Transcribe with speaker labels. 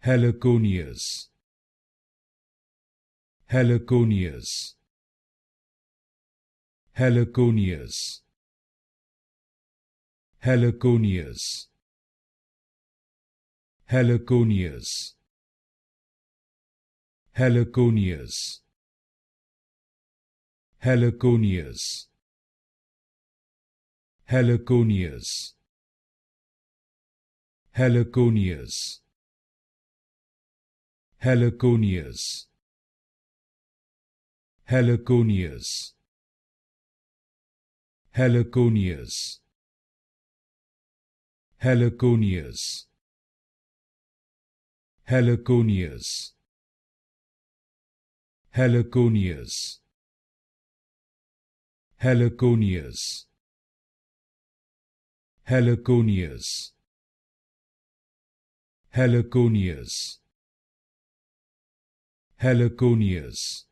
Speaker 1: Heliconius, Heliconius, Heliconius, Heliconius, Heliconius, Heliconius, Heliconius, Heliconius, Heliconius, Heliconius, Heliconius, Heliconius, Heliconius, Heliconius, Heliconius, Heliconius, Heliconius, Heliconius, Heliconius,